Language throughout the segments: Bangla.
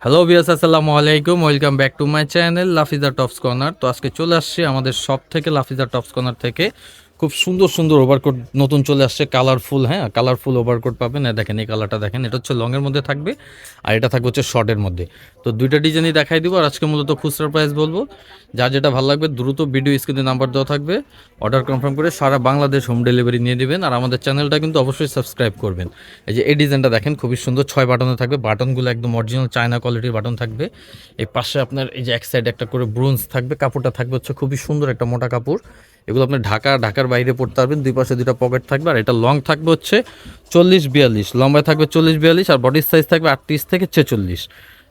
হ্যালো ভিউয়ার্স, আসসালামু আলাইকুম। Welcome back to my channel Lafiza tops corner. তো আজকে চলে আসছি আমাদের শপ থেকে, লাফিজা টপস কর্নার থেকে খুব সুন্দর সুন্দর ওভারকোট নতুন চলে আসছে, কালারফুল। হ্যাঁ, কালারফুল ওভারকোট পাবেন। দেখেন এই কালারটা দেখেন, এটা হচ্ছে লংয়ের মধ্যে থাকবে আর এটা থাকবে হচ্ছে শর্টের মধ্যে। তো দুইটা ডিজাইনই দেখাই দিব আর আজকে মূলত খুচরা প্রাইস বলবো। যার যেটা ভালো লাগবে দ্রুত ভিডিও স্ক্রিনে নাম্বার দেওয়া থাকবে, অর্ডার কনফার্ম করে সারা বাংলাদেশ হোম ডেলিভারি নিয়ে দিবেন। আর আমাদের চ্যানেলটা কিন্তু অবশ্যই সাবস্ক্রাইব করবেন। এই যে এই ডিজাইনটা দেখেন, খুবই সুন্দর, 6 বাটনে থাকবে। বাটনগুলো একদম অরিজিনাল চায়না কোয়ালিটির বাটন থাকবে। এই পাশে আপনার এই যে এক সাইড একটা করে ব্রোঞ্জ থাকবে, কাপড়টা থাকবে হচ্ছে খুবই সুন্দর একটা মোটা কাপড়। এগুলো আপনি ঢাকার বাইরে পড়তে পারবেন। দুই পাশে দুইটা পকেট থাকবে আর এটা লং থাকবে হচ্ছে 40-42, লম্বায় থাকবে 40-42 আর বডির সাইজ থাকবে 38 থেকে 46।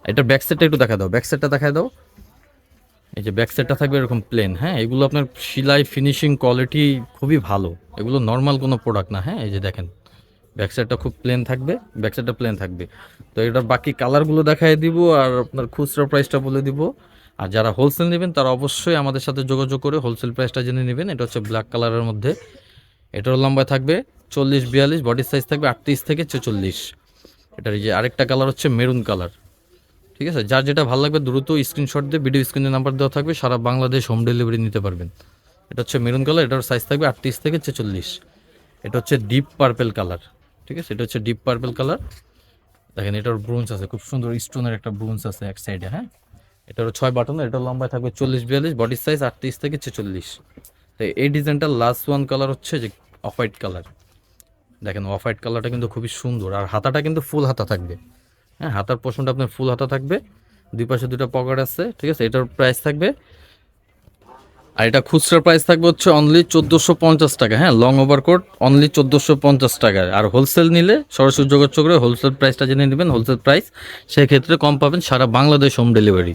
এটা ব্যাক সাইডটা একটু দেখা দাও, ব্যাক সাইডটা দেখায় দাও। এই যে ব্যাক সাইডটা থাকবে এরকম প্লেন। হ্যাঁ, এগুলো আপনার সেলাই ফিনিশিং কোয়ালিটি খুবই ভালো, এগুলো নর্মাল কোনো প্রোডাক্ট না। হ্যাঁ, এই যে দেখেন ব্যাক সাইডটা খুব প্লেন থাকবে, ব্যাক সাইডটা প্লেন থাকবে। তো এটার বাকি কালারগুলো দেখাই দিব আর আপনার খুচরা প্রাইসটা বলে দিব। আর যারা হোলসেল নেবেন তারা অবশ্যই আমাদের সাথে যোগাযোগ করে হোলসেল প্রাইসটা জেনে নেবেন। এটা হচ্ছে ব্ল্যাক কালারের মধ্যে, এটার লম্বা থাকবে 40-42, বডির সাইজ থাকবে 38 থেকে 46। এটার এই যে আরেকটা কালার হচ্ছে মেরুন কালার। ঠিক আছে, যার যেটা ভালো লাগবে দ্রুত স্ক্রিনশট দিয়ে ভিডিও স্ক্রিনে নাম্বার দেওয়া থাকবে, সারা বাংলাদেশ হোম ডেলিভারি নিতে পারবেন। এটা হচ্ছে মেরুন কালার, এটার সাইজ থাকবে 38 থেকে 46। এটা হচ্ছে ডিপ পার্পেল কালার। ঠিক আছে, এটা হচ্ছে ডিপ পার্পেল কালার। দেখেন এটার ব্রোঞ্জ আছে, খুব সুন্দর স্টোনের একটা ব্রোঞ্জ আছে এক সাইডে। হ্যাঁ, এটারও 6 বাটন, এটার লম্বায় থাকবে 40-42, বডির সাইজ 38 থেকে 46। তো এই ডিজাইনটার লাস্ট ওয়ান কালার হচ্ছে যে অফ হোয়াইট কালার। দেখেন অফ হোয়াইট কালারটা কিন্তু খুবই সুন্দর আর হাতাটা কিন্তু ফুল হাতা থাকবে। হ্যাঁ, হাতার পোর্শনটা আপনার ফুল হাতা থাকবে, দুই পাশে দুটো পকেট আছে। ঠিক আছে, এটার প্রাইস থাকবে, আর এটা খুচরা প্রাইস থাকবে হচ্ছে অনলি 1450 টাকা। হ্যাঁ, লং ওভারকোট অনলি 1450 টাকায়। আর হোলসেল নিলে সরাসরি যোগাযোগ করে হোলসেল প্রাইসটা জেনে নেবেন, হোলসেল প্রাইস সেক্ষেত্রে কম পাবেন, সারা বাংলাদেশ হোম ডেলিভারি।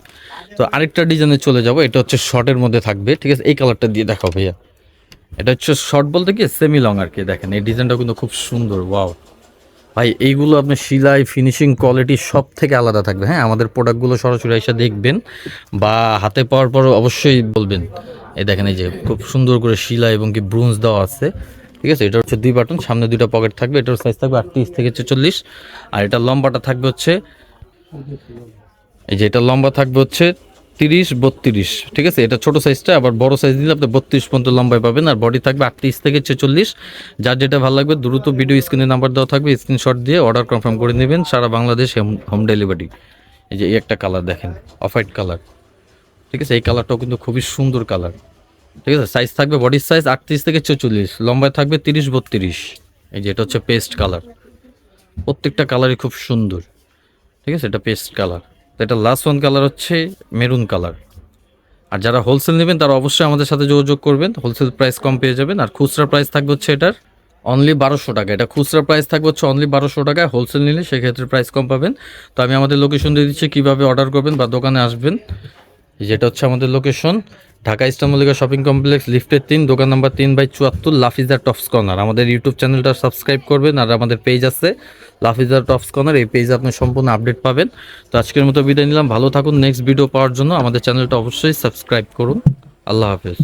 তো আরেকটা ডিজাইনে চলে যাব, এটা হচ্ছে শর্টের মধ্যে থাকবে। ঠিক আছে, এই কালারটা দিয়ে দেখাও ভাইয়া। এটা হচ্ছে শর্ট বলতে কি সেমি লং আর কি। দেখেন এই ডিজাইনটা কিন্তু খুব সুন্দর, ওয়াও ভাই। এইগুলো আপনার সেলাই ফিনিশিং কোয়ালিটি সব থেকে আলাদা থাকবে। হ্যাঁ, আমাদের প্রোডাক্টগুলো সরাসরি এসে দেখবেন বা হাতে পাওয়ার পর অবশ্যই বলবেন। এই দেখেন এই যে খুব সুন্দর করে সেলাই এবং কি ব্রোঞ্জ দেওয়া আছে। ঠিক আছে, এটা হচ্ছে 2 বাটন, সামনে 2টা পকেট থাকবে। এটার সাইজ থাকবে 38 থেকে 46। আর এটা লম্বাটা থাকবে হচ্ছে এই যে এটা লম্বা থাকবে হচ্ছে 30-32। ঠিক আছে, এটা ছোট সাইজটা, আবার বড় সাইজ নিলে আপনি 32 পর্যন্ত লম্বায় পাবেন। আর বডি থাকবে 38 থেকে 46। যার যেটা ভালো লাগবে দ্রুত ভিডিও স্ক্রিনে নাম্বার দেওয়া থাকবে, স্ক্রিনশট দিয়ে অর্ডার কনফার্ম করে নেবেন, সারা বাংলাদেশ হোম ডেলিভারি। এই যে এই একটা কালার দেখেন, অফ হোয়াইট কালার। ঠিক আছে, এই কালারটাও কিন্তু খুবই সুন্দর কালার। ঠিক আছে, সাইজ থাকবে বডির সাইজ 38 থেকে 46, লম্বায় থাকবে 30-32। এই যে এটা হচ্ছে পেস্ট কালার, প্রত্যেকটা কালারই খুব সুন্দর। ঠিক আছে, এটা পেস্ট কালার। তো এটা লাস্ট ওয়ান কালার হচ্ছে মেরুন কালার। আর যারা হোলসেল নেবেন তারা অবশ্যই আমাদের সাথে যোগাযোগ করবেন, হোলসেল প্রাইস কম পেয়ে যাবেন। আর খুচরা প্রাইস থাকবে হচ্ছে এটার অনলি 1200 টাকা। এটা খুচরা প্রাইস থাকবে হচ্ছে অনলি 1200 টাকায়, হোলসেল নিলে সেক্ষেত্রে প্রাইস কম পাবেন। তো আমি আমাদের লোকেশন দিয়ে দিচ্ছি কীভাবে অর্ডার করবেন বা দোকানে আসবেন। যেটা হচ্ছে আমাদের location Dhaka eastern Mallika shopping complex, লিফটের 3, দোকান নাম্বার 3/74, লাফিজা টপস কর্নার। আমাদের ইউটিউব চ্যানেলটা সাবস্ক্রাইব করবেন আর আমাদের পেজ আছে লাফিজা টপস কর্নার, এই পেজে আপনি সম্পূর্ণ আপডেট পাবেন। তো আজকের মতো বিদায় নিলাম, ভালো থাকুন। নেক্সট ভিডিও পাওয়ার জন্য আমাদের চ্যানেলটা অবশ্যই সাবস্ক্রাইব করুন। আল্লাহ হাফেজ।